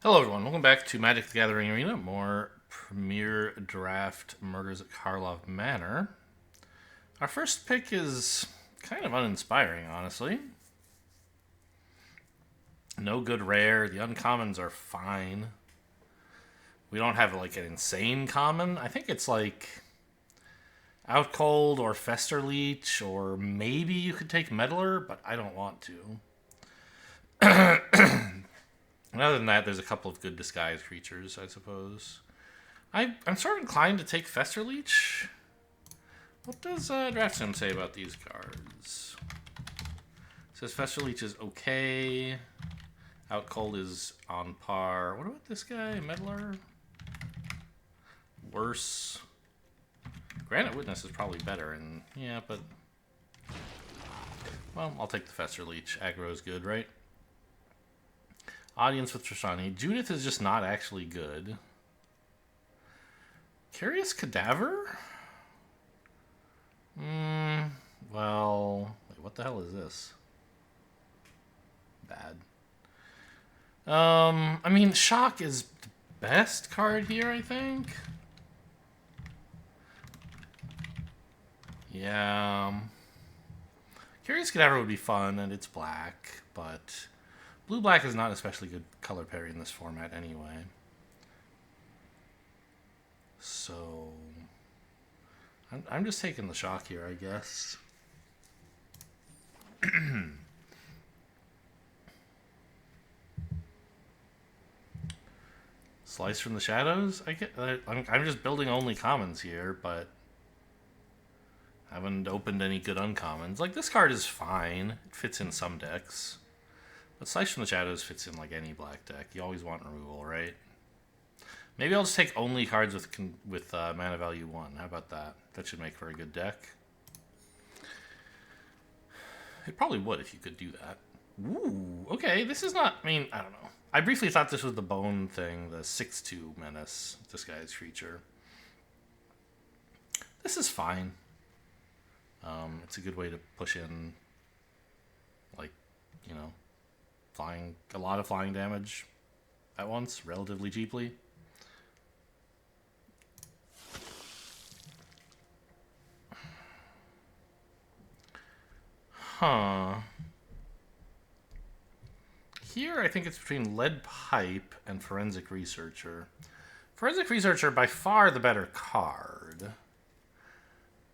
Hello, everyone. Welcome back to Magic the Gathering Arena. More Premier Draft Murders at Karlov Manor. Our first pick is kind of uninspiring, honestly. No good rare. The uncommons are fine. We don't have like an insane common. I think it's like Out Cold or Fester Leech, or maybe you could take Meddler, but I don't want to. And other than that, there's a couple of good disguise creatures, I suppose. I'm sort of inclined to take Fester Leech. What does Draft Sim say about these cards? It says Fester Leech is okay. Out Cold is on par. What about this guy? Meddler? Worse. Granite Witness is probably better, and yeah, but well, I'll take the Fester Leech. Aggro is good, right? Audience with Trishani. Judith is just not actually good. Curious Cadaver? Well, wait, what the hell is this? Bad. I mean, Shock is the best card here, I think. Yeah. Curious Cadaver would be fun, and it's black, but blue-black is not especially good color pairing in this format anyway. So I'm just taking the Shock here, I guess. Slice from the Shadows? I'm just building only commons here, but haven't opened any good uncommons. Like, this card is fine. It fits in some decks. But Slice from the Shadows fits in like any black deck. You always want removal, right? Maybe I'll just take only cards with mana value 1. How about that? That should make for a good deck. It probably would if you could do that. Ooh, okay. This is not... I mean, I don't know. I briefly thought this was the Bone thing, the 6/2 Menace disguise creature. This is fine. It's a good way to push in, like, you know, a lot of flying damage at once, relatively cheaply. Huh. Here, I think it's between Lead Pipe and Forensic Researcher. Forensic Researcher, by far the better card.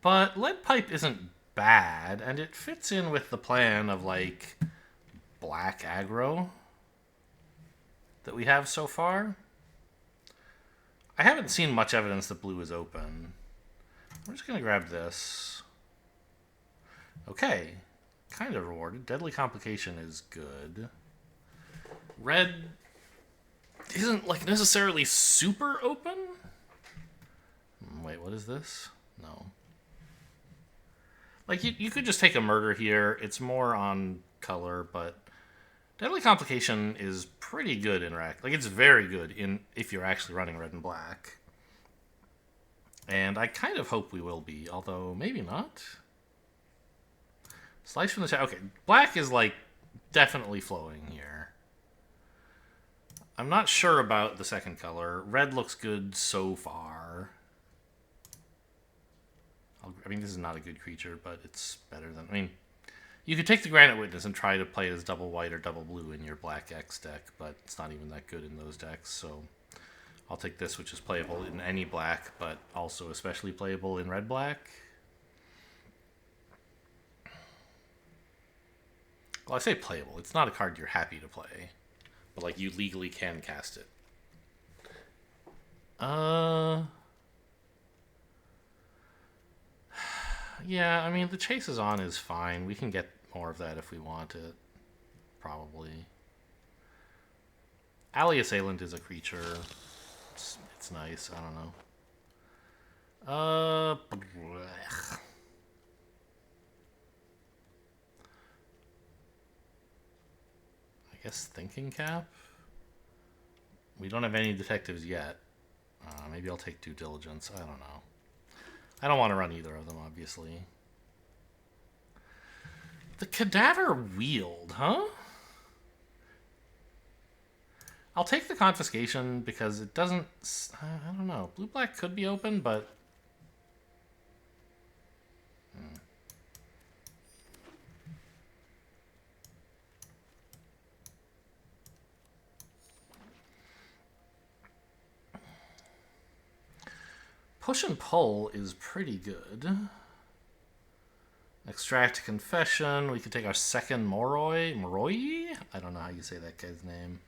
But Lead Pipe isn't bad, and it fits in with the plan of, like, black aggro that we have so far. I haven't seen much evidence that blue is open. I'm just going to grab this. Okay. Kind of rewarded. Deadly Complication is good. Red isn't, like, necessarily super open. Wait, what is this? No. Like, you could just take a murder here. It's more on color, but Deadly Complication is pretty good in rack. Like, it's very good if you're actually running red and black. And I kind of hope we will be, although maybe not. Slice from the Shadow. Okay, black is, like, definitely flowing here. I'm not sure about the second color. Red looks good so far. I mean, this is not a good creature, but it's better than... I mean, you could take the Granite Witness and try to play it as double white or double blue in your black X deck, but it's not even that good in those decks, so I'll take this, which is playable in any black, but also especially playable in red-black. Well, I say playable. It's not a card you're happy to play, but, like, you legally can cast it. Yeah, I mean, the Chase is On is fine. We can get more of that if we want it. Probably. Alley Assailant is a creature. It's nice. I don't know. I guess Thinking Cap? We don't have any detectives yet. Maybe I'll take Due Diligence. I don't know. I don't want to run either of them, obviously. The Cadaver Wield, huh? I'll take the confiscation because it doesn't... I don't know. Blue-black could be open, but... Push and pull is pretty good. Extract confession. We could take our second Moroi. Moroi? I don't know how you say that guy's name.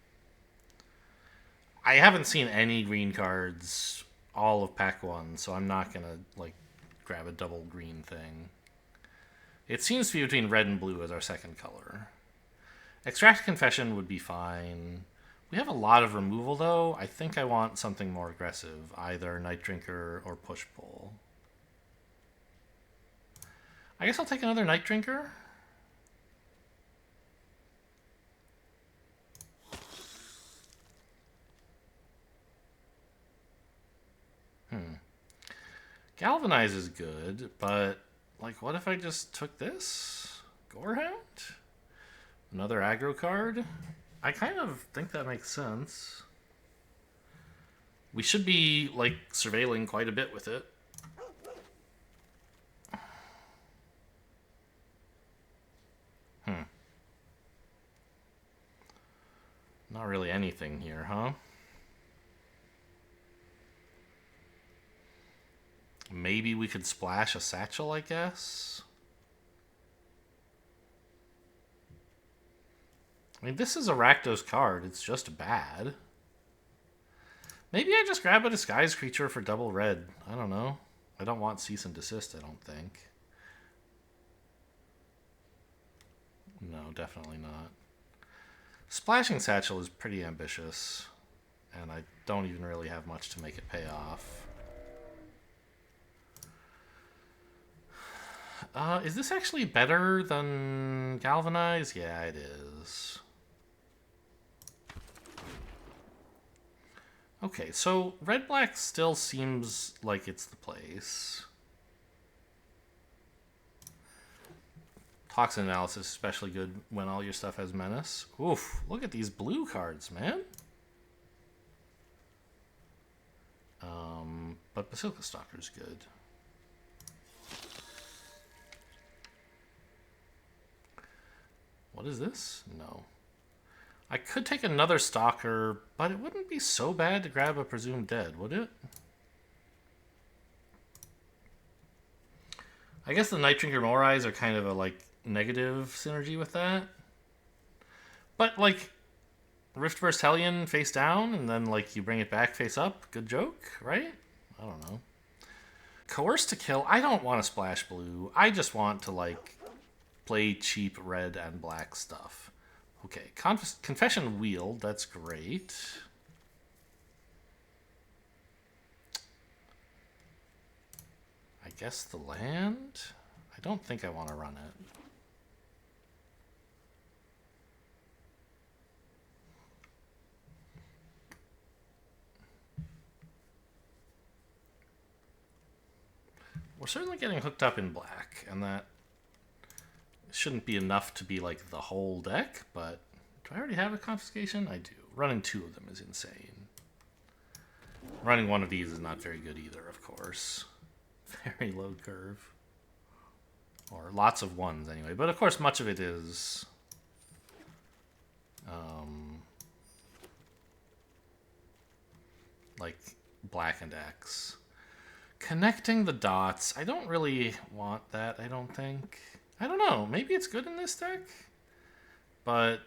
I haven't seen any green cards all of pack 1, so I'm not going to like grab a double green thing. It seems to be between red and blue as our second color. Extract confession would be fine. We have a lot of removal, though. I think I want something more aggressive, either Night Drinker or Push Pull. I guess I'll take another Night Drinker. Galvanize is good, but like, what if I just took this? Gorehound? Another aggro card? I kind of think that makes sense. We should be, like, surveilling quite a bit with it. Not really anything here, huh? Maybe we could splash a satchel, I guess? I mean, this is a Rakdos card. It's just bad. Maybe I just grab a disguise creature for double red. I don't know. I don't want cease and desist, I don't think. No, definitely not. Splashing Satchel is pretty ambitious, and I don't even really have much to make it pay off. Is this actually better than Galvanize? Yeah, it is. Okay, so red-black still seems like it's the place. Toxin Analysis is especially good when all your stuff has Menace. Oof, look at these blue cards, man. But Basilica Stalker's good. What is this? No. I could take another Stalker, but it wouldn't be so bad to grab a Presumed Dead, would it? I guess the Night Drinker Morais are kind of a, like, negative synergy with that. But, like, Riftburst Hellion face down, and then, like, you bring it back face up. Good joke, right? I don't know. Coerce to kill. I don't want to splash blue. I just want to, like, play cheap red and black stuff. Okay, Confession Wheel. That's great. I guess the land? I don't think I want to run it. We're certainly getting hooked up in black, and that shouldn't be enough to be like the whole deck, but do I already have a confiscation? I do. Running 2 of them is insane. Running 1 of these is not very good either, of course. Very low curve. Or lots of 1s anyway, but of course much of it is like black and X. Connecting the dots. I don't really want that, I don't think. I don't know. Maybe it's good in this deck. But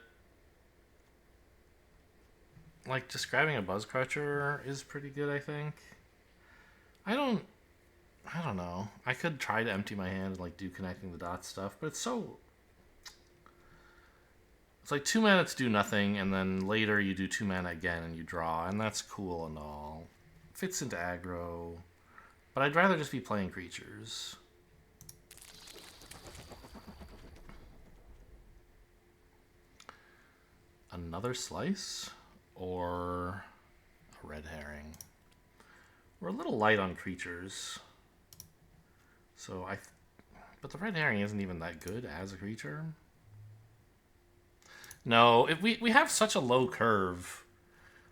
like just grabbing a Buzzcrusher is pretty good, I think. I don't know. I could try to empty my hand and like do connecting the dots stuff, but it's like 2 mana to do nothing, and then later you do 2 mana again and you draw, and that's cool and all. Fits into aggro. But I'd rather just be playing creatures. Another slice? Or a red herring? We're a little light on creatures. So but the red herring isn't even that good as a creature. No, we have such a low curve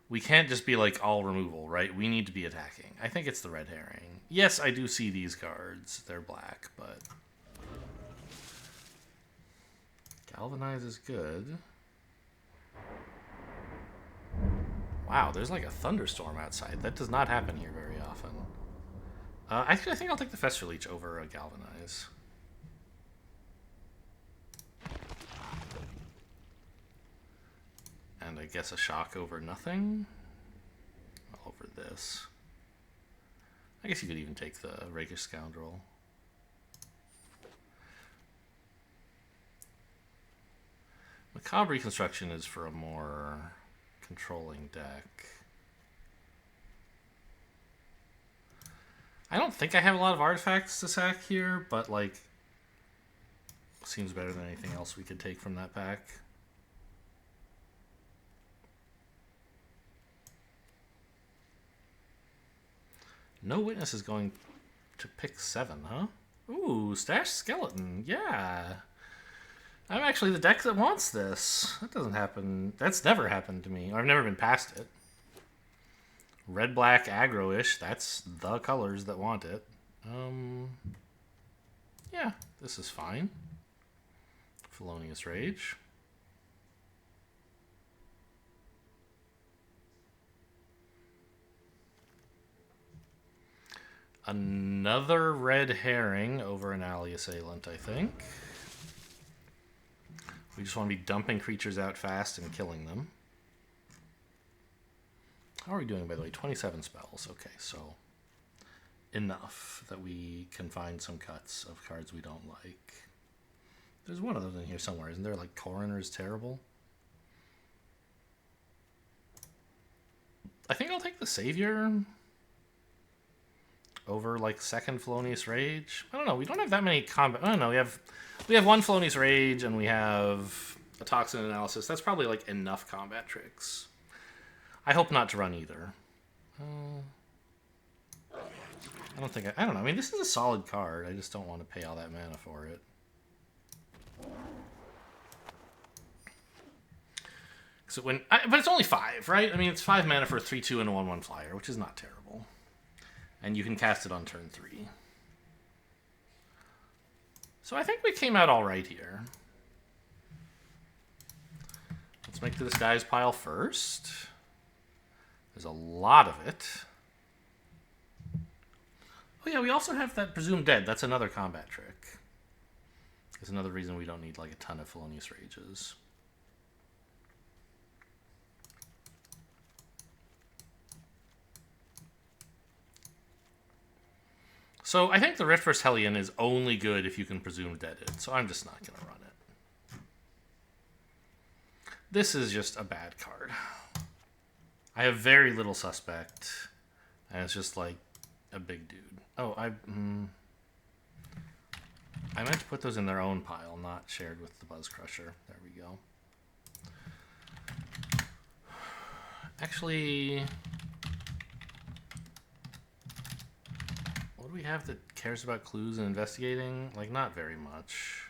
We can't just be like all removal, right? We need to be attacking. I think it's the red herring. Yes, I do see these cards. They're black, but Galvanize is good. Wow, there's like a thunderstorm outside. That does not happen here very often. Actually, I think I'll take the Fester Leech over a Galvanize. And I guess a Shock over nothing. Over this. I guess you could even take the Rakish Scoundrel. Macabre Reconstruction is for a more controlling deck. I don't think I have a lot of artifacts to sack here, but like, seems better than anything else we could take from that pack. No Witness is going to pick 7, huh? Ooh, Stash Skeleton, yeah. I'm actually the deck that wants this. That doesn't happen. That's never happened to me. I've never been past it. Red-black aggro-ish. That's the colors that want it. Yeah, this is fine. Felonious Rage. Another red herring over an Alley Assailant, I think. We just want to be dumping creatures out fast and killing them. How are we doing, by the way? 27 spells. Okay, so enough that we can find some cuts of cards we don't like. There's one of those in here somewhere, isn't there? Like Coroner's Terrible. I think I'll take the Savior over like second Felonious Rage. I don't know. We don't have that many combat. I don't know. We have one Felonious Rage and we have a Toxin Analysis. That's probably like enough combat tricks. I hope not to run either. I don't think I don't know. I mean, this is a solid card. I just don't want to pay all that mana for it. So but it's only 5, right? I mean, it's 5 mana for a 3/2 and a 1/1 flyer, which is not terrible. And you can cast it on turn 3. So I think we came out all right here. Let's make the Disguise pile first. There's a lot of it. Oh yeah, we also have that Presumed Dead. That's another combat trick. It's another reason we don't need like a ton of Felonious Rages. So I think the Rift vs. Hellion is only good if you can Presume Dead it, so I'm just not going to run it. This is just a bad card. I have very little Suspect, and it's just like a big dude. Oh, I meant to put those in their own pile, not shared with the Buzz Crusher. There we go. Actually, what do we have that cares about clues and investigating? Like, not very much.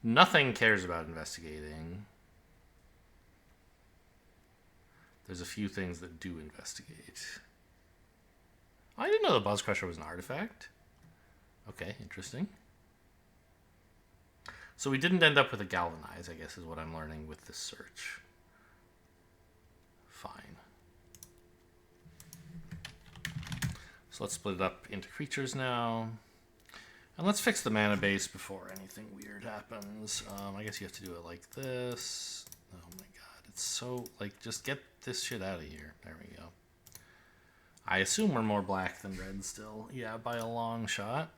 Nothing cares about investigating. There's a few things that do investigate. I didn't know the Buzz Crusher was an artifact. Okay, interesting. So we didn't end up with a Galvanize, I guess, is what I'm learning with this search. Fine. So let's split it up into creatures now. And let's fix the mana base before anything weird happens. I guess you have to do it like this. Oh my god, it's so, like, just get this shit out of here. There we go. I assume we're more black than red still. Yeah, by a long shot.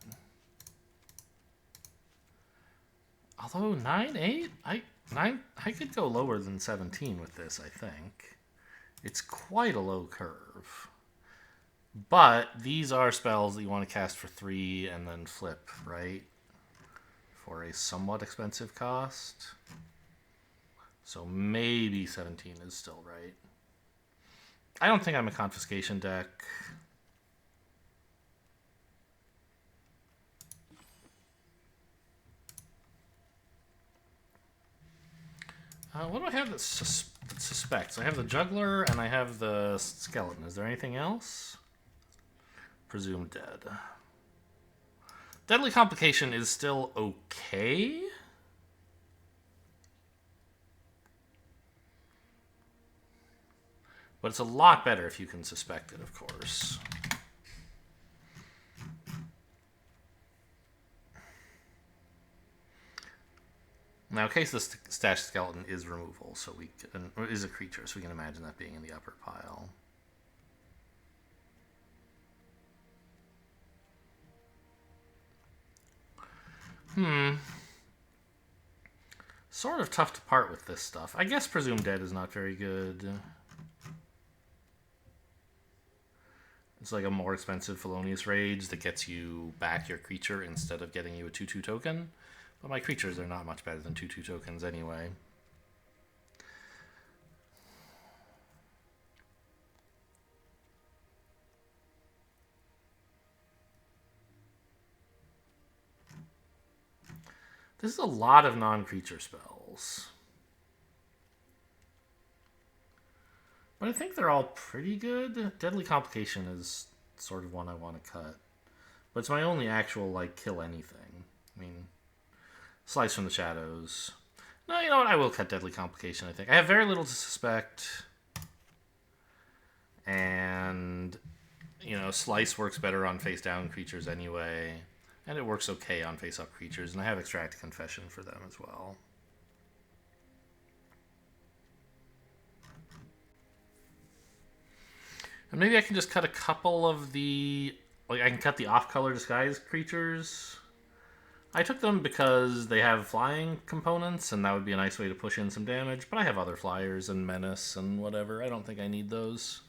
Although 9, 8? I could go lower than 17 with this, I think. It's quite a low curve. But these are spells that you want to cast for 3 and then flip, right? For a somewhat expensive cost. So maybe 17 is still right. I don't think I'm a confiscation deck. What do I have that suspects? I have the juggler and I have the skeleton. Is there anything else? Presumed dead. Deadly complication is still okay. But it's a lot better if you can suspect it, of course. Now, in case the stash skeleton is removal, so we can, or is a creature, so we can imagine that being in the upper pile. Sort of tough to part with this stuff. I guess Presumed Dead is not very good. It's like a more expensive Felonious Rage that gets you back your creature instead of getting you a 2/2 token. But my creatures are not much better than 2/2 tokens anyway. This is a lot of non-creature spells. But I think they're all pretty good. Deadly Complication is sort of one I want to cut. But it's my only actual, like, kill anything. I mean, Slice from the Shadows. No, you know what? I will cut Deadly Complication, I think. I have very little to suspect. And, you know, Slice works better on face-down creatures anyway. And it works okay on face-up creatures. And I have Extract Confession for them as well. And maybe I can just cut a couple of the... Like, I can cut the off-color disguise creatures. I took them because they have flying components, and that would be a nice way to push in some damage. But I have other flyers and menace and whatever. I don't think I need those.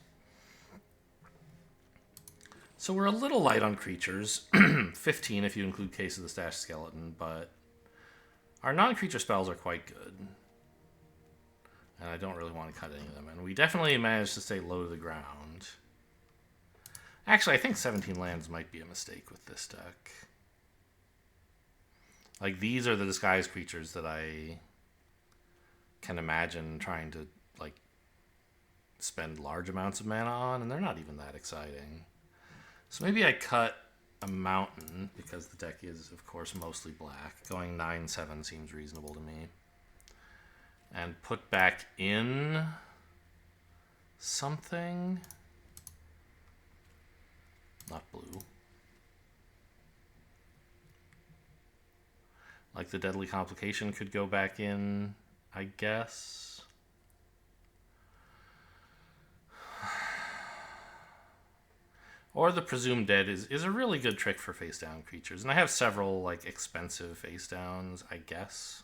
So we're a little light on creatures. 15 if you include Case of the Stash Skeleton, but our non-creature spells are quite good. And I don't really want to cut any of them. And we definitely managed to stay low to the ground. Actually, I think 17 lands might be a mistake with this deck. Like, these are the disguised creatures that I can imagine trying to, like, spend large amounts of mana on, and they're not even that exciting. So maybe I cut a mountain, because the deck is, of course, mostly black. Going 9/7 seems reasonable to me. And put back in something. Not blue. Like the Deadly Complication could go back in, I guess. Or the Presumed Dead is a really good trick for face-down creatures. And I have several, like, expensive face-downs, I guess.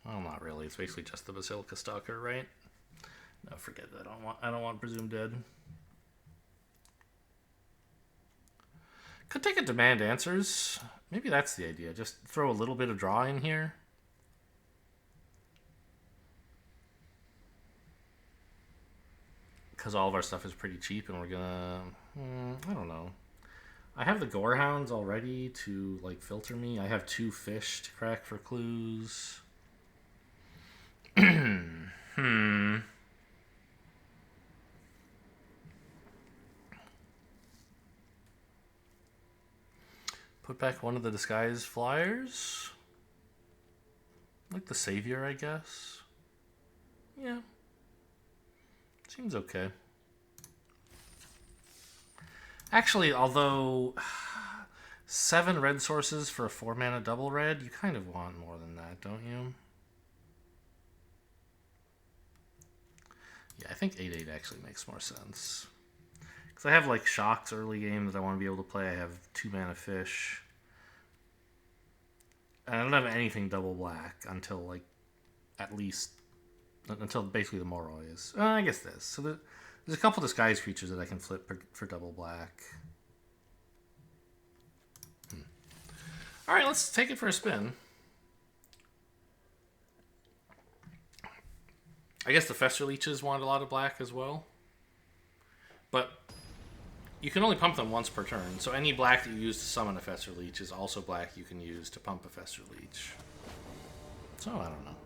Well, not really. It's basically just the Basilica Stalker, right? No, forget it. I don't want Presumed Dead. Could take a Demand Answers. Maybe that's the idea. Just throw a little bit of draw in here. Because all of our stuff is pretty cheap, and we're gonna... I don't know. I have the Gorehounds already to, like, filter me. I have 2 fish to crack for clues. Put back one of the disguised flyers. Like the Savior, I guess. Yeah. Seems okay. Actually, although 7 red sources for a 4-mana double red, you kind of want more than that, don't you? Yeah, I think 8/8 actually makes more sense. Because I have, like, Shocks early game that I want to be able to play. I have 2-mana fish. And I don't have anything double black until, like, at least... Until basically the Moroi is. I guess this. So there's a couple disguised creatures that I can flip for double black. Alright, let's take it for a spin. I guess the Fester Leeches want a lot of black as well. But You can only pump them once per turn, so any black that you use to summon a Fester Leech is also black you can use to pump a Fester Leech. So, I don't know.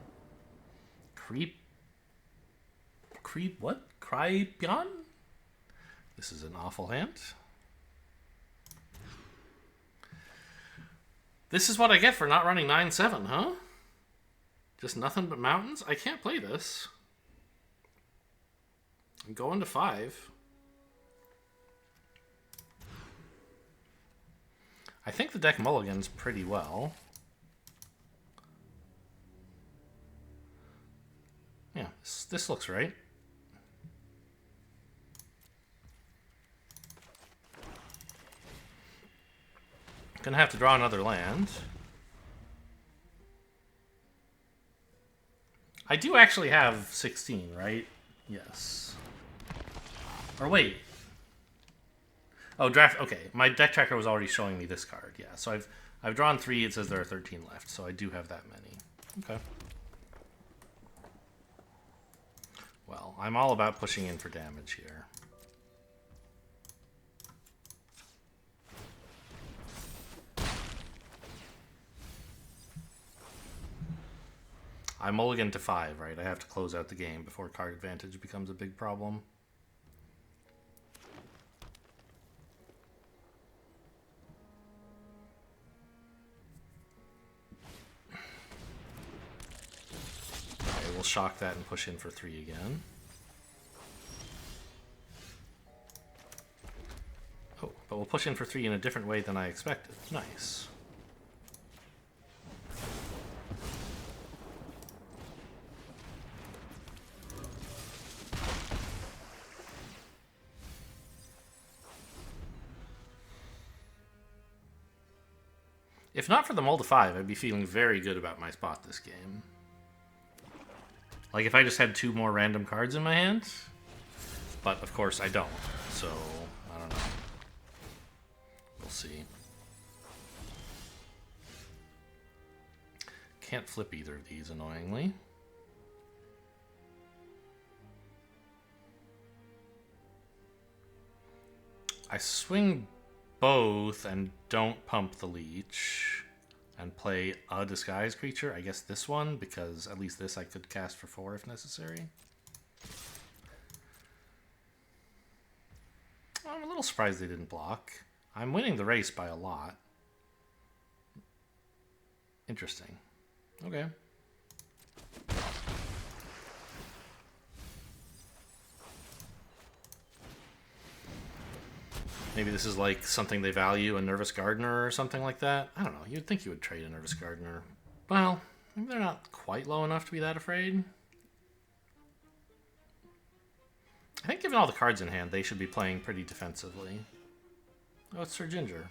Creep what? Crypion? This is an awful hand. This is what I get for not running 9-7, huh? Just nothing but mountains? I can't play this. I'm going to 5. I think the deck mulligans pretty well. Yeah, this looks right. Gonna have to draw another land. I do actually have 16, right? Yes. Or wait. Oh, draft. Okay, my deck tracker was already showing me this card. Yeah, so I've drawn 3. It says there are 13 left, so I do have that many. Okay. Well, I'm all about pushing in for damage here. I mulligan to 5, right? I have to close out the game before card advantage becomes a big problem. Okay, we'll shock that and push in for 3 again. Oh, but we'll push in for 3 in a different way than I expected. Nice. If not for the mull to 5, I'd be feeling very good about my spot this game. Like, if I just had 2 more random cards in my hand. But, of course, I don't. So, I don't know. We'll see. Can't flip either of these, annoyingly. I swing both and don't pump the leech and play a disguise creature. I guess this one, because at least this I could cast for 4 if necessary. I'm a little surprised they didn't block. I'm winning the race by a lot. Interesting. Okay. Maybe this is like something they value, a Nervous Gardener or something like that. I don't know. You'd think you would trade a Nervous Gardener. Well, maybe they're not quite low enough to be that afraid. I think given all the cards in hand, they should be playing pretty defensively. Oh, it's Sir Ginger.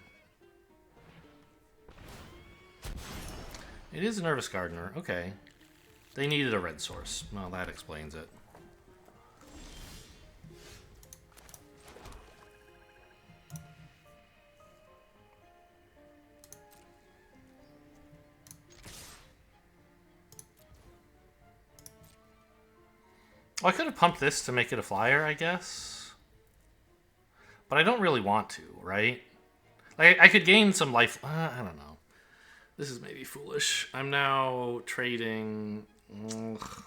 It is a Nervous Gardener. Okay. They needed a red source. Well, that explains it. Well, I could have pumped this to make it a flyer, I guess. But I don't really want to, right? Like, I could gain some life... I don't know. This is maybe foolish. I'm now trading... Ugh.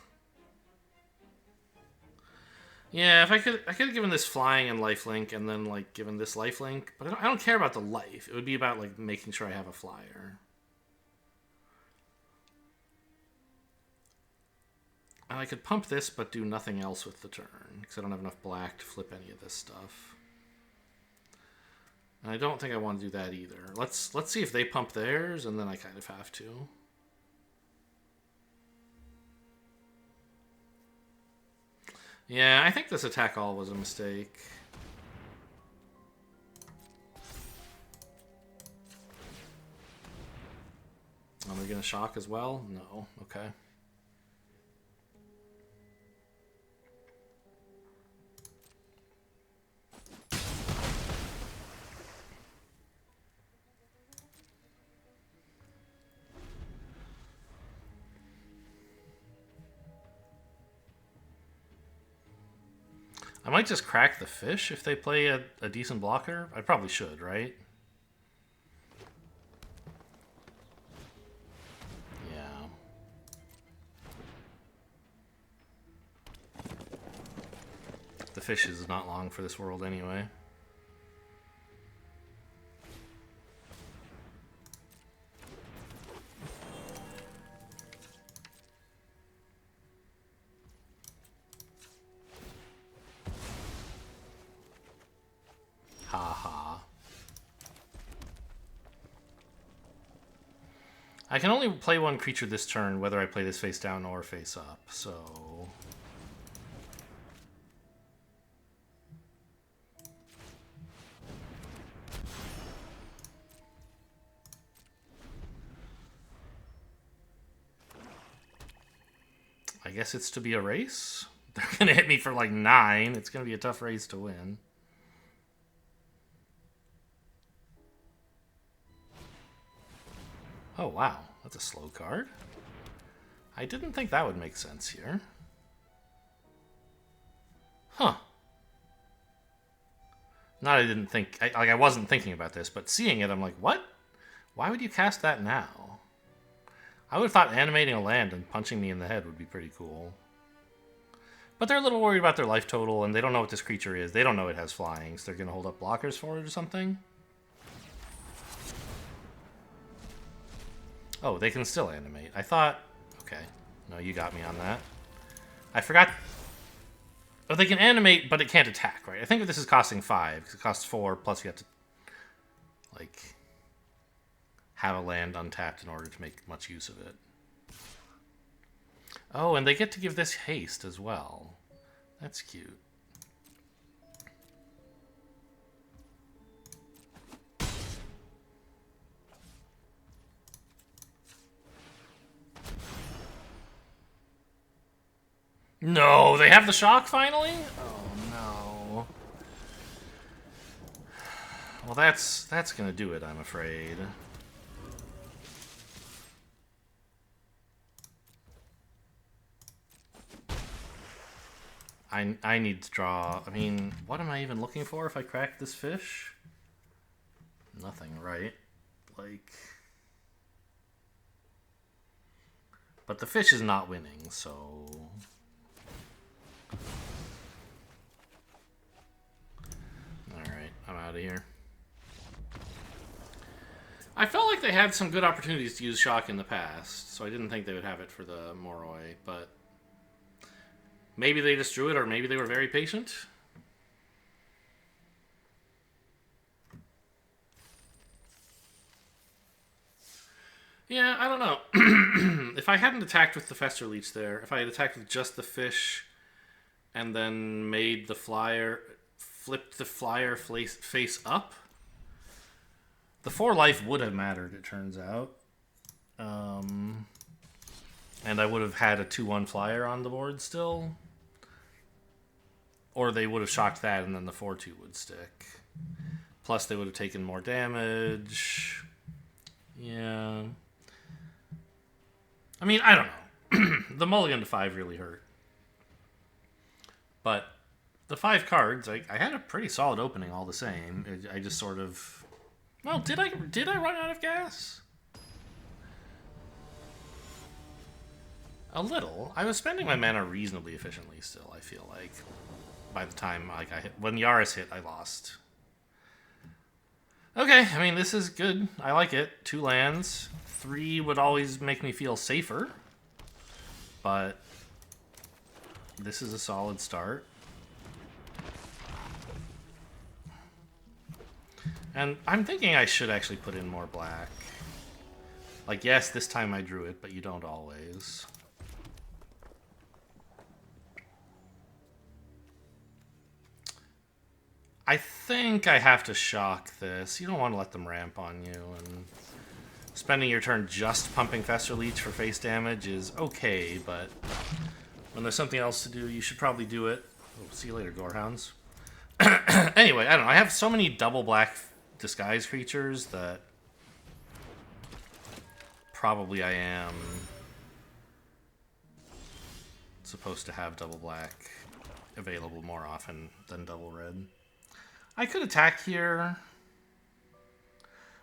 Yeah, if I could have given this flying and lifelink and then, like, given this lifelink. But I don't care about the life. It would be about, like, making sure I have a flyer. And I could pump this, but do nothing else with the turn, because I don't have enough black to flip any of this stuff. And I don't think I want to do that either. Let's see if they pump theirs, and then I kind of have to. Yeah, I think this attack all was a mistake. Are we going to shock as well? No. Okay. I might just crack the fish if they play a decent blocker. I probably should, right? Yeah. The fish is not long for this world anyway. I can only play one creature this turn, whether I play this face down or face up, so... I guess it's to be a race? They're gonna hit me for like 9. It's gonna be a tough race to win. Oh, wow. That's a slow card. I didn't think that would make sense here. Huh. Not I didn't think... I wasn't thinking about this, but seeing it, I'm like, what? Why would you cast that now? I would have thought animating a land and punching me in the head would be pretty cool. But they're a little worried about their life total, and they don't know what this creature is. They don't know it has flying, so they're going to hold up blockers for it or something. Oh, they can still animate. I thought... Okay. No, you got me on that. I forgot... Oh, they can animate, but it can't attack, right? I think this is costing 5, because it costs 4, plus you have to... like... have a land untapped in order to make much use of it. Oh, and they get to give this haste as well. That's cute. No, they have the shock finally? Oh no. Well, that's gonna do it, I'm afraid. I need to draw... I mean, what am I even looking for if I crack this fish? Nothing, right? Like... But the fish is not winning, so... Alright, I'm out of here. I felt like they had some good opportunities to use shock in the past, so I didn't think they would have it for the Moroi, but... Maybe they just drew it, or maybe they were very patient. Yeah, I don't know. If I hadn't attacked with the Fester Leech there, if I had attacked with just the fish, and then made the flyer, flipped the flyer face up, the 4 life would have mattered, it turns out. And I would have had a 2/1 flyer on the board still. Or they would have shocked that, and then the 4/2 would stick. Plus, they would have taken more damage. Yeah. I mean, I don't know. The mulligan to 5 really hurt. But the 5 cards, I had a pretty solid opening all the same. I just sort of... Well, did I run out of gas? A little. I was spending my mana reasonably efficiently still, I feel like. By the time when Yaris hit, I lost. Okay, I mean, this is good. I like it. 2 lands. 3 would always make me feel safer. But this is a solid start. And I'm thinking I should actually put in more black. Like, yes, this time I drew it, but you don't always. I think I have to shock this. You don't want to let them ramp on you, and spending your turn just pumping Fester Leech for face damage is okay, but when there's something else to do, you should probably do it. Oh, see you later, Gorehounds. Anyway, I don't know. I have so many double black disguise creatures that probably I am supposed to have double black available more often than double red. I could attack here.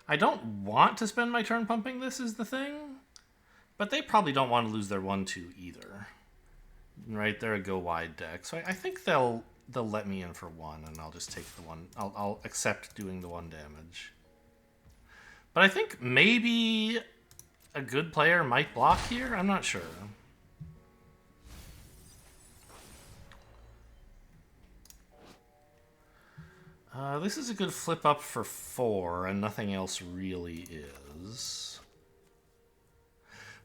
I don't want to spend my turn pumping this is the thing. But they probably don't want to lose their 1-2 either. Right? They're a go wide deck. So I think they'll let me in for 1 and I'll just take the 1. I'll accept doing the 1 damage. But I think maybe a good player might block here. I'm not sure. This is a good flip up for 4, and nothing else really is.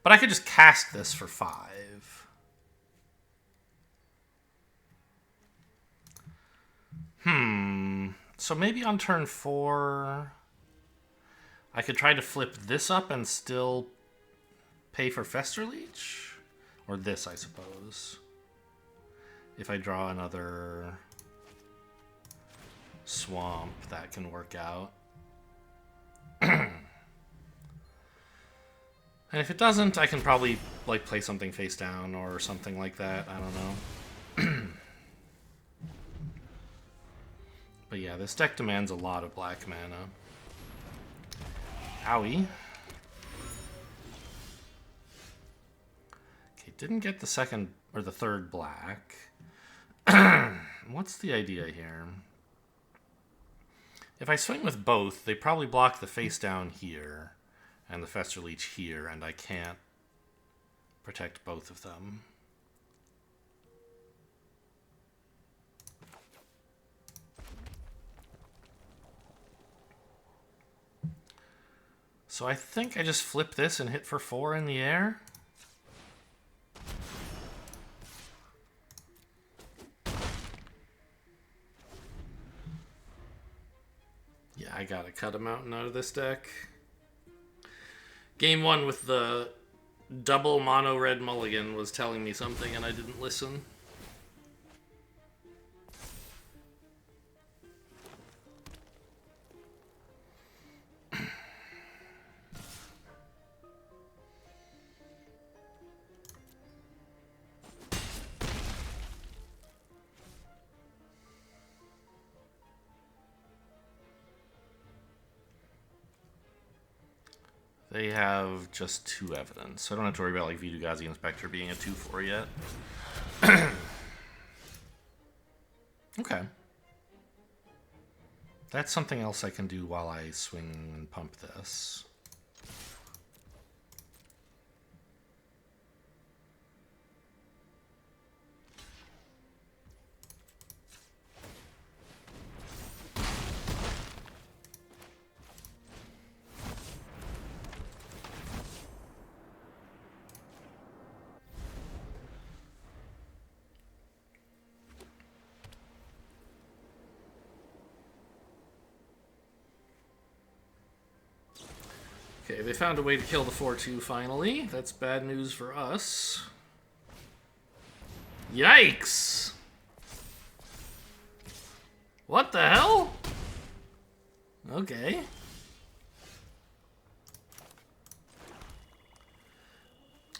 But I could just cast this for 5. So maybe on turn 4, I could try to flip this up and still pay for Fester Leech? Or this, I suppose. If I draw another swamp, that can work out. And if it doesn't, I can probably like play something face down or something like that. I don't know. But yeah, this deck demands a lot of black mana. Owie. Okay, didn't get the second or the third black. What's the idea here? If I swing with both, they probably block the face down here and the Fester Leech here, and I can't protect both of them. So I think I just flip this and hit for 4 in the air. Yeah, I gotta cut a mountain out of this deck. Game 1 with the double mono red mulligan was telling me something and I didn't listen. They have just 2 evidence, so I don't have to worry about like Vidugazi Inspector being a 2/4 yet. Okay. That's something else I can do while I swing and pump this. Okay, they found a way to kill the 4-2 finally. That's bad news for us. Yikes! What the hell? Okay.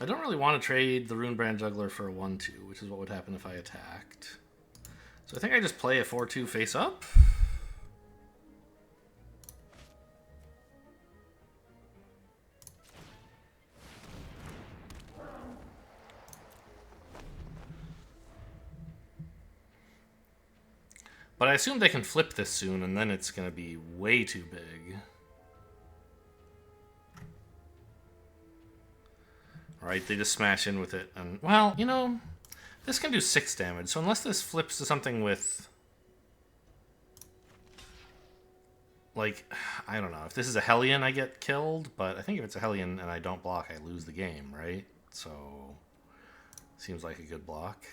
I don't really want to trade the Runebrand Juggler for a 1-2, which is what would happen if I attacked. So I think I just play a 4-2 face up. But I assume they can flip this soon, and then it's going to be way too big. Alright, they just smash in with it. And, well, you know, this can do 6 damage. So unless this flips to something with... like, I don't know. If this is a Hellion, I get killed. But I think if it's a Hellion and I don't block, I lose the game, right? So, seems like a good block.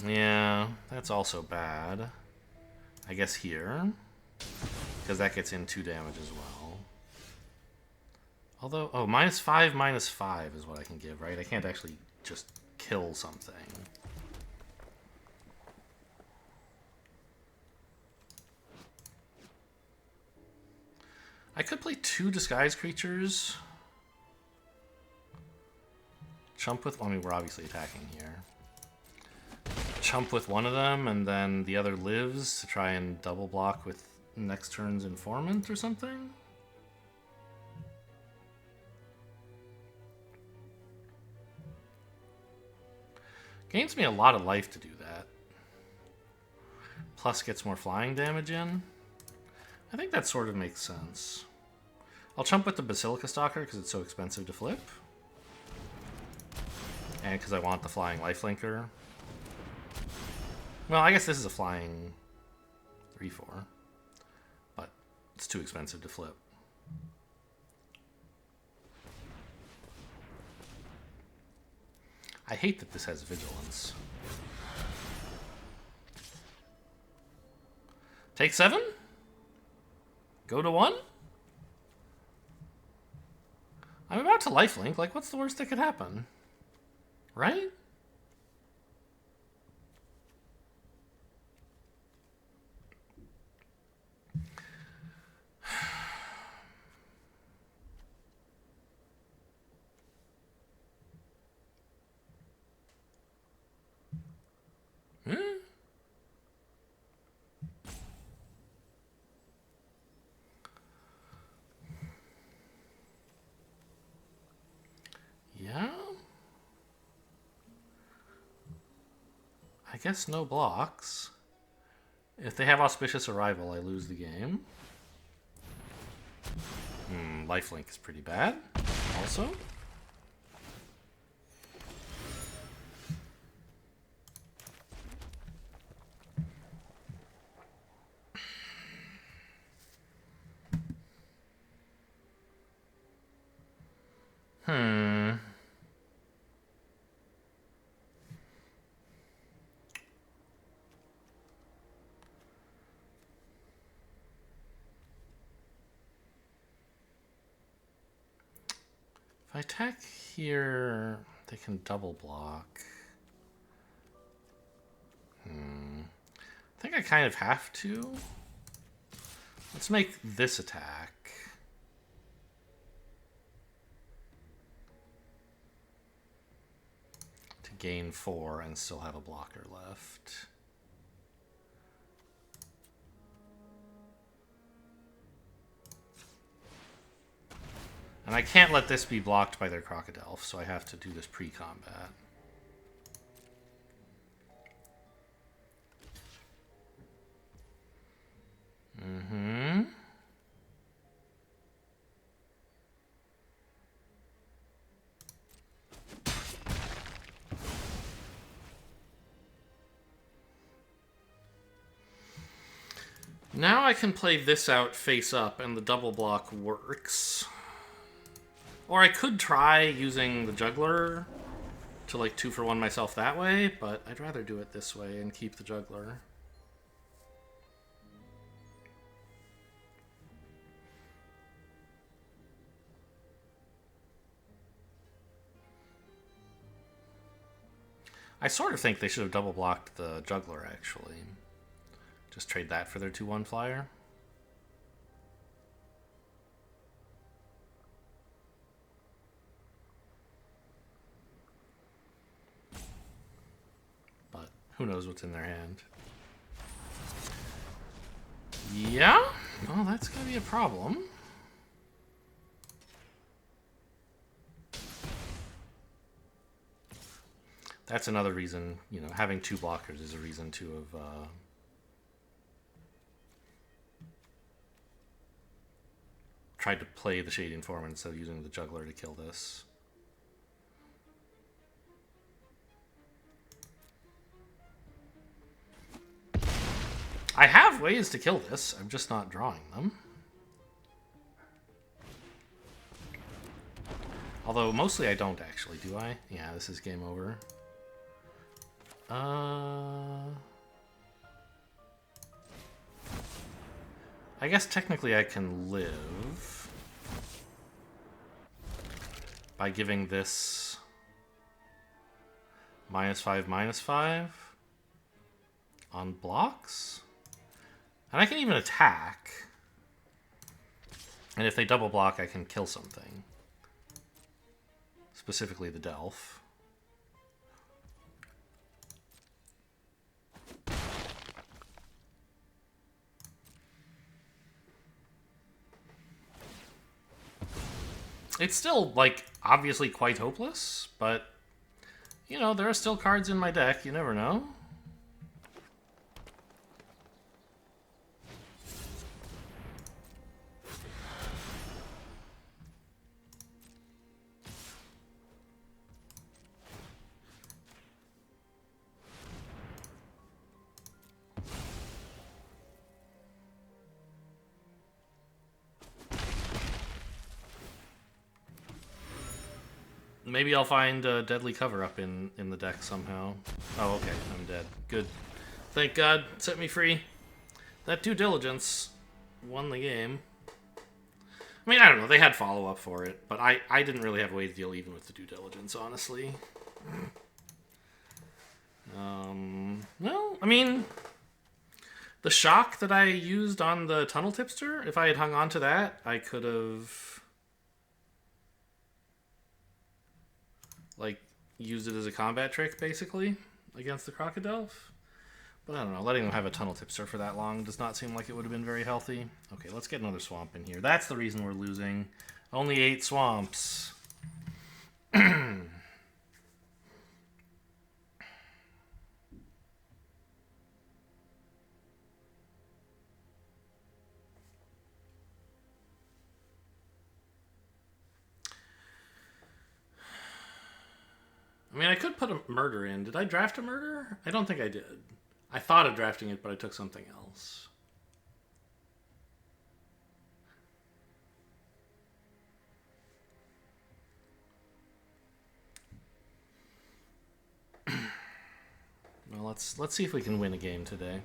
Yeah, that's also bad. I guess here. Because that gets in 2 damage as well. Although, oh, -5 is what I can give, right? I can't actually just kill something. I could play 2 disguise creatures. chump with... I mean, we're obviously attacking here. Chump with one of them, and then the other lives to try and double block with next turn's Informant or something? Gains me a lot of life to do that. Plus gets more flying damage in. I think that sort of makes sense. I'll chump with the Basilica Stalker because it's so expensive to flip. And because I want the flying lifelinker. Well, I guess this is a flying 3/4. But it's too expensive to flip. I hate that this has vigilance. Take 7? Go to 1? I'm about to lifelink. Like, what's the worst that could happen? Right? Yeah? I guess no blocks. If they have Auspicious Arrival, I lose the game. Lifelink is pretty bad, also. If I attack here, they can double block. I think I kind of have to. Let's make this attack. To gain 4 and still have a blocker left. And I can't let this be blocked by their Crocodile, so I have to do this pre-combat. Now I can play this out face up, and the double block works. Or I could try using the Juggler to like 2-for-1 myself that way, but I'd rather do it this way and keep the Juggler. I sort of think they should have double blocked the Juggler, actually. Just trade that for their 2/1 flyer. But who knows what's in their hand. Yeah? Well, that's going to be a problem. That's another reason, you know, having 2 blockers is a reason to have tried to play the Shady Informant instead of using the Juggler to kill this. I have ways to kill this, I'm just not drawing them. Although, mostly I don't actually, do I? Yeah, this is game over. I guess technically I can live by giving this -5/-5 on blocks. And I can even attack. And if they double block, I can kill something. Specifically the Delph. It's still, like, obviously quite hopeless, but, you know, there are still cards in my deck. You never know. Maybe I'll find a deadly cover-up in the deck somehow. Oh, okay. I'm dead. Good. Thank God. Set me free. That due diligence won the game. I mean, I don't know. They had follow-up for it, but I didn't really have a way to deal even with the due diligence, honestly. Well, I mean, the shock that I used on the Tunnel Tipster, if I had hung on to that, I could have, like, used it as a combat trick, basically, against the Crocodile. But I don't know, letting them have a Tunnel Tipster for that long does not seem like it would have been very healthy. Okay, let's get another swamp in here. That's the reason we're losing. Only 8 swamps. I mean, I could put a murder in. Did I draft a murder? I don't think I did. I thought of drafting it, but I took something else. Well, let's see if we can win a game today.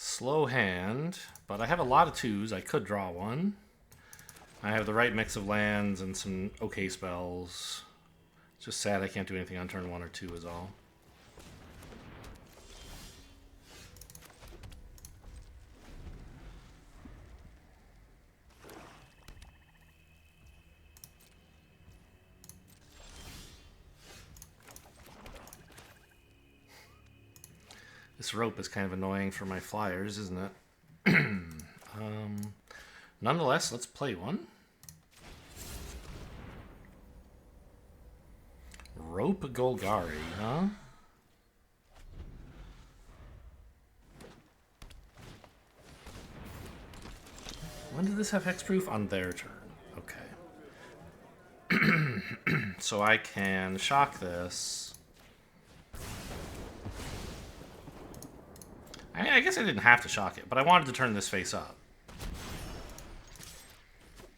Slow hand, but I have a lot of 2s. I could draw one. I have the right mix of lands and some okay spells. It's just sad I can't do anything on turn 1 or 2 is all. This rope is kind of annoying for my flyers, isn't it? Nonetheless, let's play one. Rope Golgari, huh? When did this have hexproof? On their turn. Okay. So I can shock this. I guess I didn't have to shock it, but I wanted to turn this face up.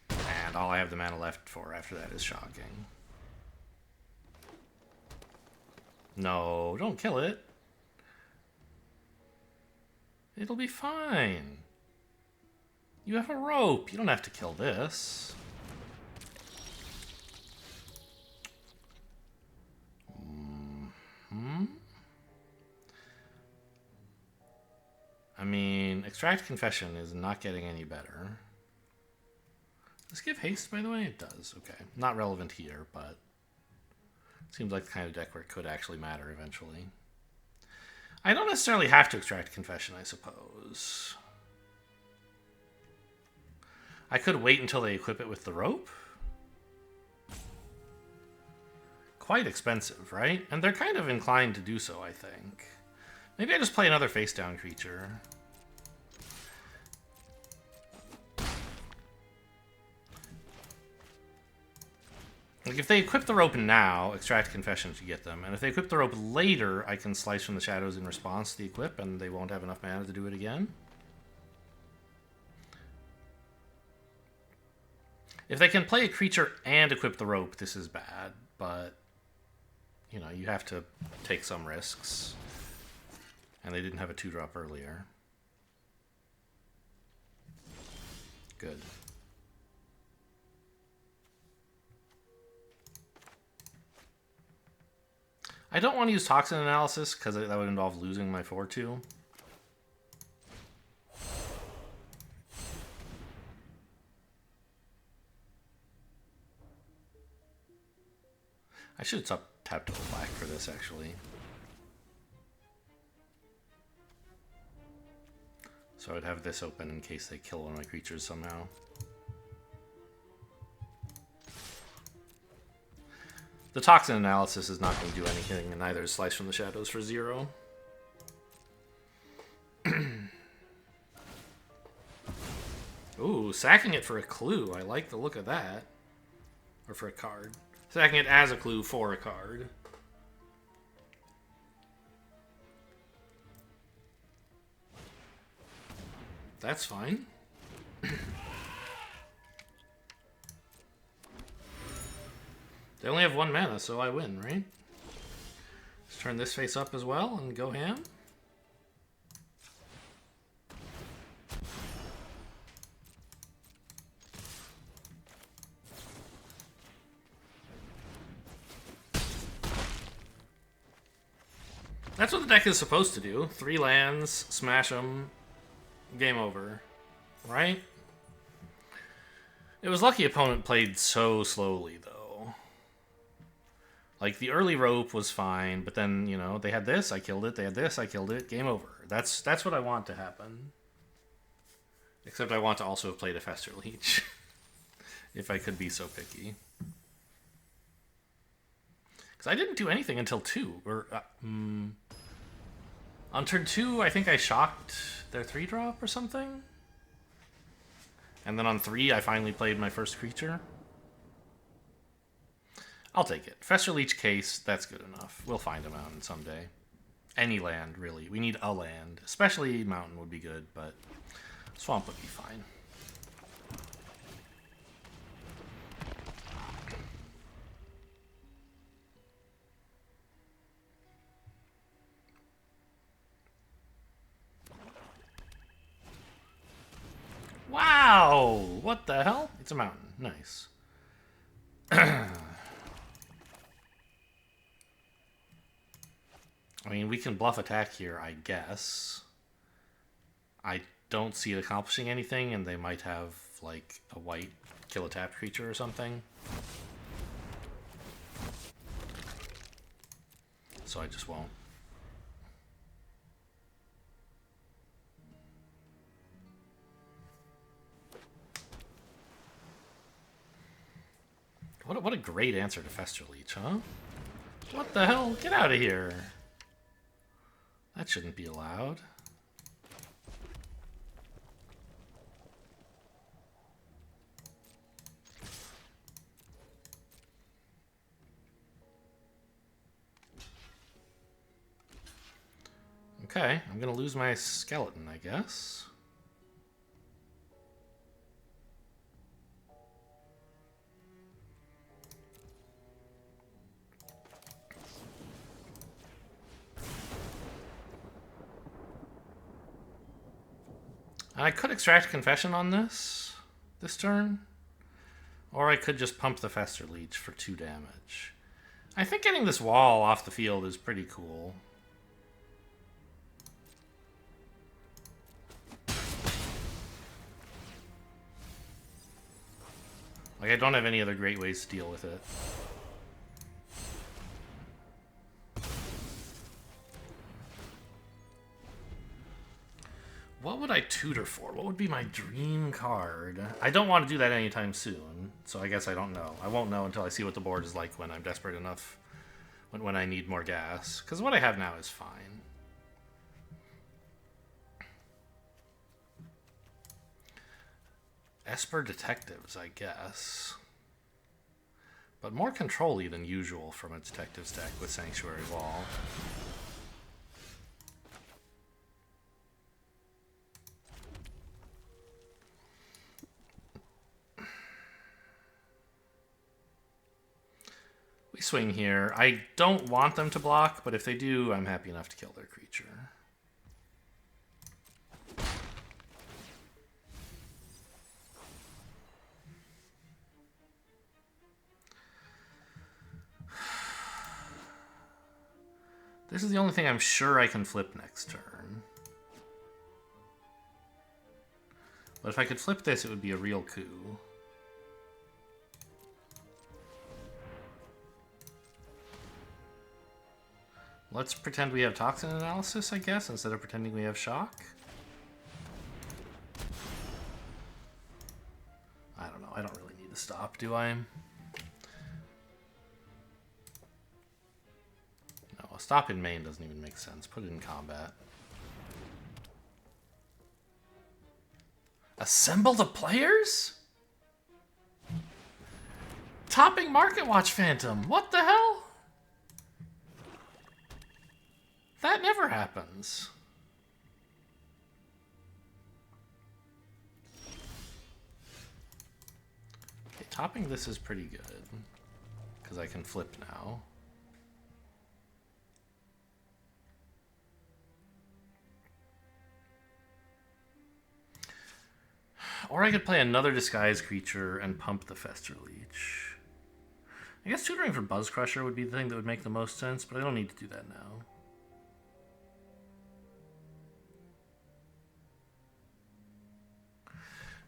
And all I have the mana left for after that is shocking. No, don't kill it. It'll be fine. You have a rope. You don't have to kill this. I mean, Extract Confession is not getting any better. Does this give haste, by the way? It does. Okay. Not relevant here, but it seems like the kind of deck where it could actually matter eventually. I don't necessarily have to Extract Confession, I suppose. I could wait until they equip it with the rope. Quite expensive, right? And they're kind of inclined to do so, I think. Maybe I just play another face-down creature. Like, if they equip the rope now, Extract Confession to get them. And if they equip the rope later, I can Slice from the Shadows in response to the equip, and they won't have enough mana to do it again. If they can play a creature and equip the rope, this is bad. But, you know, you have to take some risks. And they didn't have a 2-drop earlier. Good. I don't want to use Toxin Analysis because that would involve losing my 4-2. I should have tap double black for this, actually. So I would have this open in case they kill one of my creatures somehow. The Toxin Analysis is not going to do anything, and neither is Slice from the Shadows for 0. Ooh, sacking it for a clue. I like the look of that. Or for a card. Sacking it as a clue for a card. That's fine. They only have 1 mana, so I win, right? Let's turn this face up as well and go ham. That's what the deck is supposed to do. 3 lands, smash them, game over. Right? It was lucky opponent played so slowly, though. Like, the early rope was fine, but then, you know, they had this, I killed it. They had this, I killed it. Game over. That's what I want to happen. Except I want to also have played a Fester Leech. If I could be so picky. Because I didn't do anything until 2. Or, on turn 2, I think I shocked their 3-drop or something. And then on 3, I finally played my first creature. I'll take it. Fester Leech case, that's good enough. We'll find a mountain someday. Any land, really. We need a land. Especially mountain would be good, but swamp would be fine. Wow! What the hell? It's a mountain. Nice. I mean, we can bluff attack here, I guess. I don't see it accomplishing anything, and they might have, like, a white kill a tapped creature or something. So I just won't. What a great answer to Fester Leech, huh? What the hell? Get out of here. That shouldn't be allowed. Okay, I'm gonna lose my skeleton, I guess. I could extract Confession on this turn. Or I could just pump the Fester Leech for 2 damage. I think getting this wall off the field is pretty cool. Like, I don't have any other great ways to deal with it. What would I tutor for? What would be my dream card? I don't want to do that anytime soon, so I guess I don't know. I won't know until I see what the board is like when I'm desperate enough, when I need more gas. Because what I have now is fine. Esper Detectives, I guess. But more control-y than usual from a Detectives deck with Sanctuary Wall. We swing here. I don't want them to block, but if they do, I'm happy enough to kill their creature. This is the only thing I'm sure I can flip next turn. But if I could flip this, it would be a real coup. Let's pretend we have toxin analysis, I guess, instead of pretending we have shock. I don't know. I don't really need to stop, do I? No, a stop in main doesn't even make sense. Put it in combat. Assemble the players? Topping Market Watch Phantom. What the hell? That never happens. Okay, topping this is pretty good. Because I can flip now. Or I could play another disguise creature and pump the Fester Leech. I guess tutoring for Buzz Crusher would be the thing that would make the most sense, but I don't need to do that now.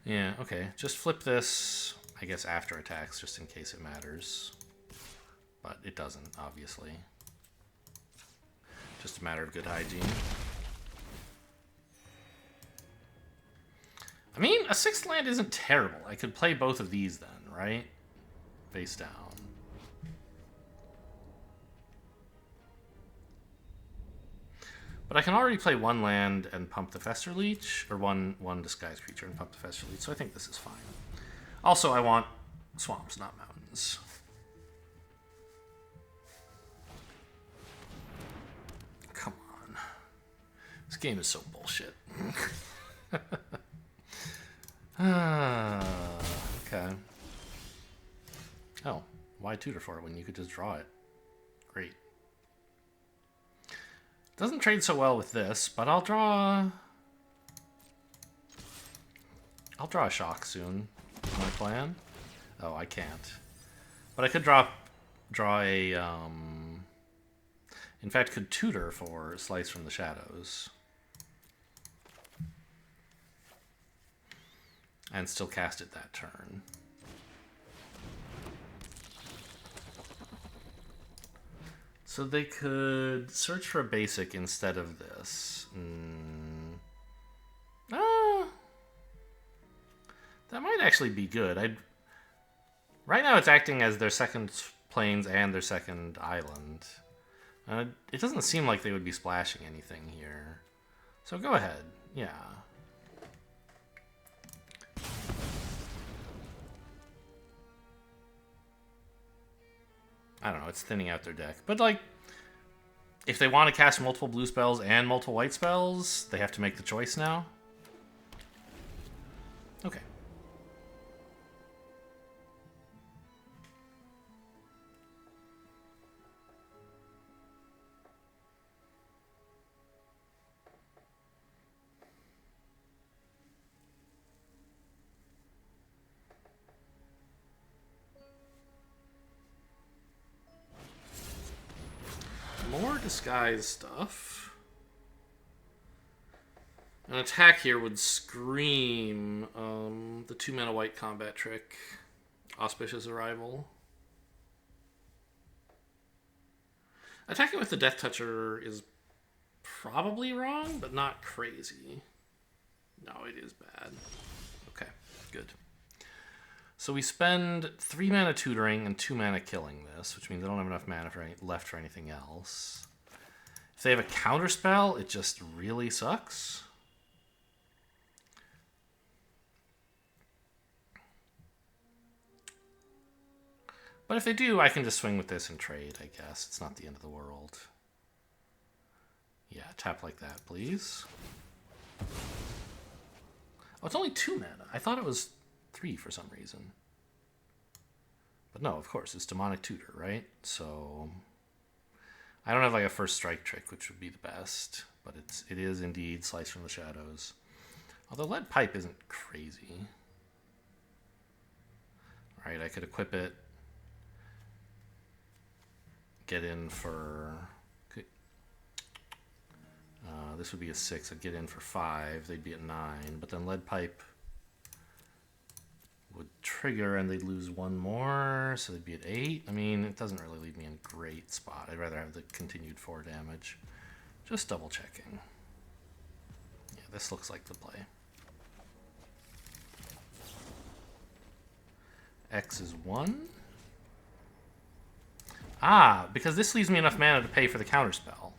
Yeah, okay. Just flip this, I guess, after attacks, just in case it matters. But it doesn't, obviously. Just a matter of good hygiene. I mean, a 6th land isn't terrible. I could play both of these then, right? Face down. But I can already play 1 land and pump the Fester Leech, or one disguise creature and pump the Fester Leech, so I think this is fine. Also, I want swamps, not mountains. Come on. This game is so bullshit. Okay. Oh, why tutor for it when you could just draw it? Great. Doesn't trade so well with this, but I'll draw a shock soon. My plan. Oh, I can't. But I could draw a in fact could tutor for Slice from the Shadows. And still cast it that turn. So they could search for a basic instead of this. That might actually be good. Right now it's acting as their second plains and their second island. It doesn't seem like they would be splashing anything here. So go ahead. Yeah. I don't know, it's thinning out their deck. But, like, if they want to cast multiple blue spells and multiple white spells, they have to make the choice now. Okay. More disguise stuff. An attack here would scream the 2-mana white combat trick, Auspicious Arrival. Attacking with the Death Toucher is probably wrong, but not crazy. No, it is bad. Okay, good. So we spend 3 mana tutoring and 2 mana killing this, which means I don't have enough mana left for anything else. If they have a counter spell, it just really sucks. But if they do, I can just swing with this and trade, I guess. It's not the end of the world. Yeah, tap like that, please. Oh, it's only 2 mana. I thought it was 3 for some reason. But no, of course, it's Demonic Tutor, right? So I don't have like a first strike trick, which would be the best, but it is indeed Slice from the Shadows. Although Lead Pipe isn't crazy. Right, I could equip it, get in for this would be a 6. I'd get in for 5. They'd be at 9, but then Lead Pipe would trigger and they'd lose one more, so they'd be at 8. I mean, it doesn't really leave me in a great spot. I'd rather have the continued 4 damage. Just double checking. Yeah, this looks like the play. X is 1. Ah, because this leaves me enough mana to pay for the counterspell,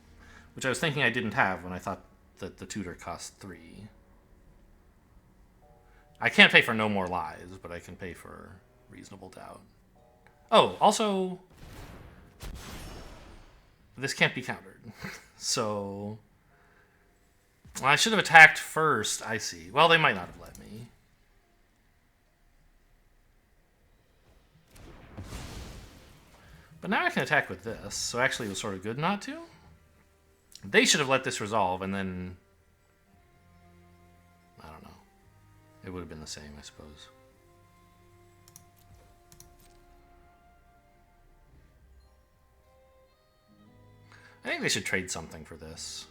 which I was thinking I didn't have when I thought that the tutor cost 3. I can't pay for no more lives, but I can pay for reasonable doubt. Oh, also, this can't be countered. So, well, I should have attacked first. I see. Well, they might not have let me. But now I can attack with this, so actually it was sort of good not to. They should have let this resolve, and then... I don't know. It would have been the same, I suppose. I think they should trade something for this.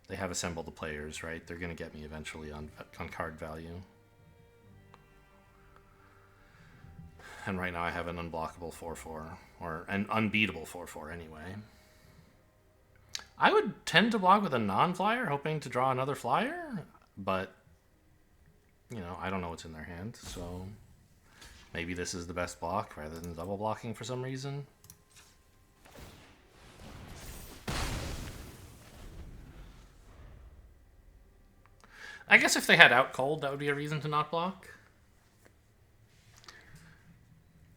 They have assembled the players, right? They're going to get me eventually on card value. And right now I have an unblockable 4/4, or an unbeatable 4/4 anyway. I would tend to block with a non-flyer, hoping to draw another flyer, but, you know, I don't know what's in their hand, so maybe this is the best block rather than double blocking for some reason. I guess if they had out cold, that would be a reason to not block.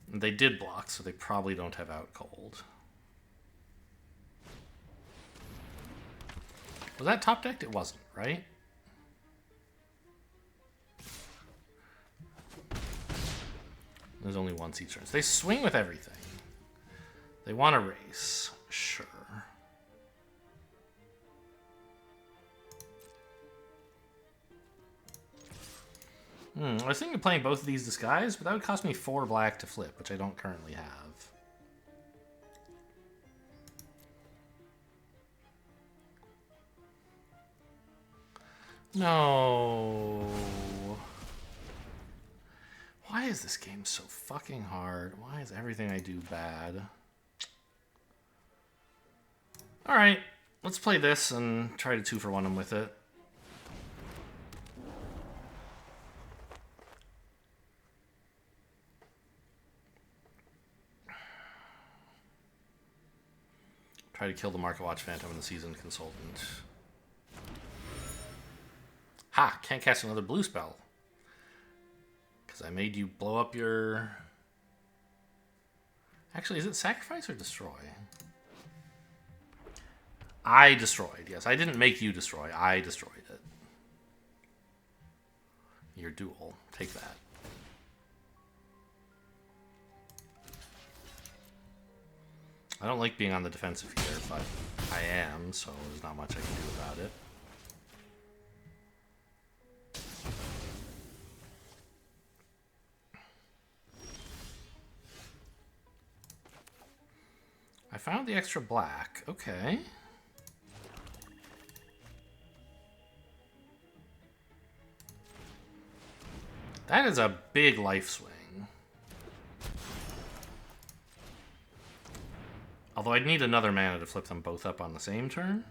They did block, so they probably don't have out cold. Was that top decked? It wasn't, right? There's only one each turn. So they swing with everything. They want to race. Sure. I was thinking of playing both of these disguise, but that would cost me 4 black to flip, which I don't currently have. No. Why is this game so fucking hard? Why is everything I do bad? Alright, let's play this and try to 2-for-1 them with it. Try to kill the Market Watch Phantom and the Seasoned Consultant. Ha! Can't cast another blue spell. Because I made you blow up your... Actually, is it sacrifice or destroy? I destroyed, yes. I didn't make you destroy. I destroyed it. Your duel. Take that. I don't like being on the defensive here, but I am, so there's not much I can do about it. I found the extra black. Okay. That is a big life swing. Although I'd need another mana to flip them both up on the same turn.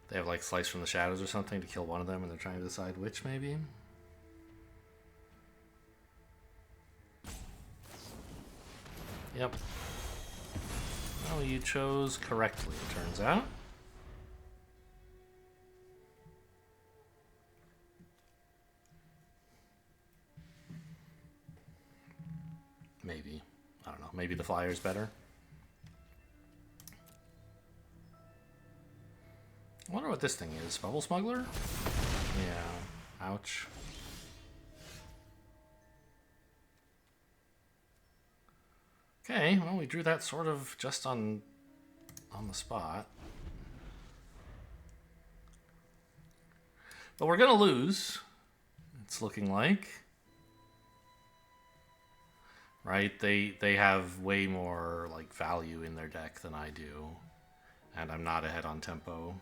They have like Slice from the Shadows or something to kill one of them and they're trying to decide which, maybe? Yep. Well, you chose correctly, it turns out. Maybe. I don't know. Maybe the flyer's better. I wonder what this thing is. Bubble Smuggler? Yeah. Ouch. Okay, well, we drew that sort of just on the spot. But we're going to lose. It's looking like. Right? They have way more like value in their deck than I do. And I'm not ahead on tempo.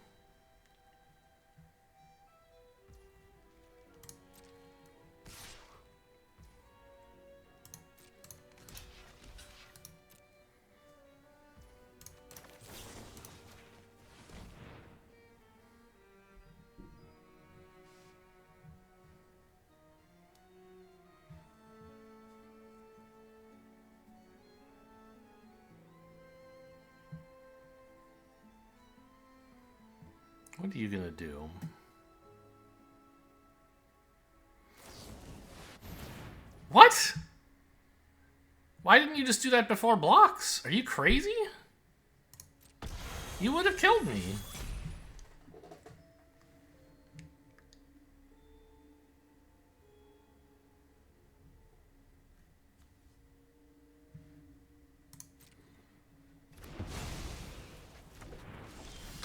What are you gonna do? What? Why didn't you just do that before blocks? Are you crazy? You would have killed me.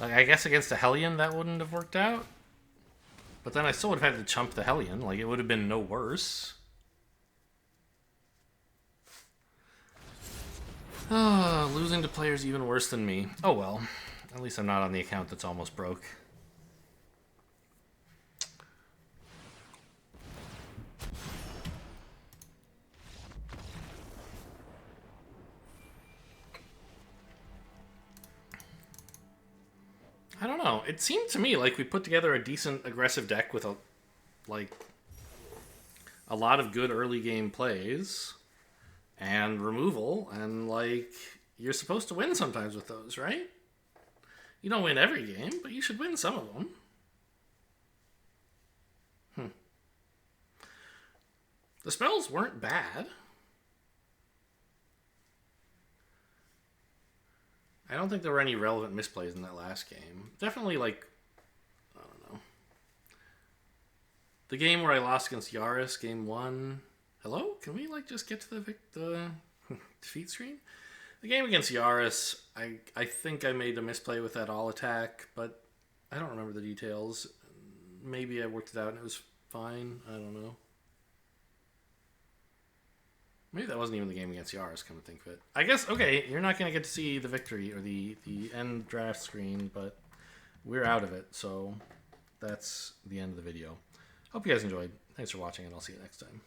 Like, I guess against a Hellion that wouldn't have worked out. But then I still would have had to chump the Hellion. Like, it would have been no worse. Losing to players even worse than me. Oh well. At least I'm not on the account that's almost broke. I don't know. It seemed to me like we put together a decent aggressive deck with a lot of good early game plays and removal, and like you're supposed to win sometimes with those, right? You don't win every game, but you should win some of them. The spells weren't bad. I don't think there were any relevant misplays in that last game. Definitely, like, I don't know. The game where I lost against Yaris, game 1. Hello? Can we, like, just get to the defeat screen? The game against Yaris, I think I made a misplay with that all attack, but I don't remember the details. Maybe I worked it out and it was fine. I don't know. Maybe that wasn't even the game against Yaris, come to think of it. I guess, okay, you're not going to get to see the victory or the end draft screen, but we're out of it, so that's the end of the video. Hope you guys enjoyed. Thanks for watching, and I'll see you next time.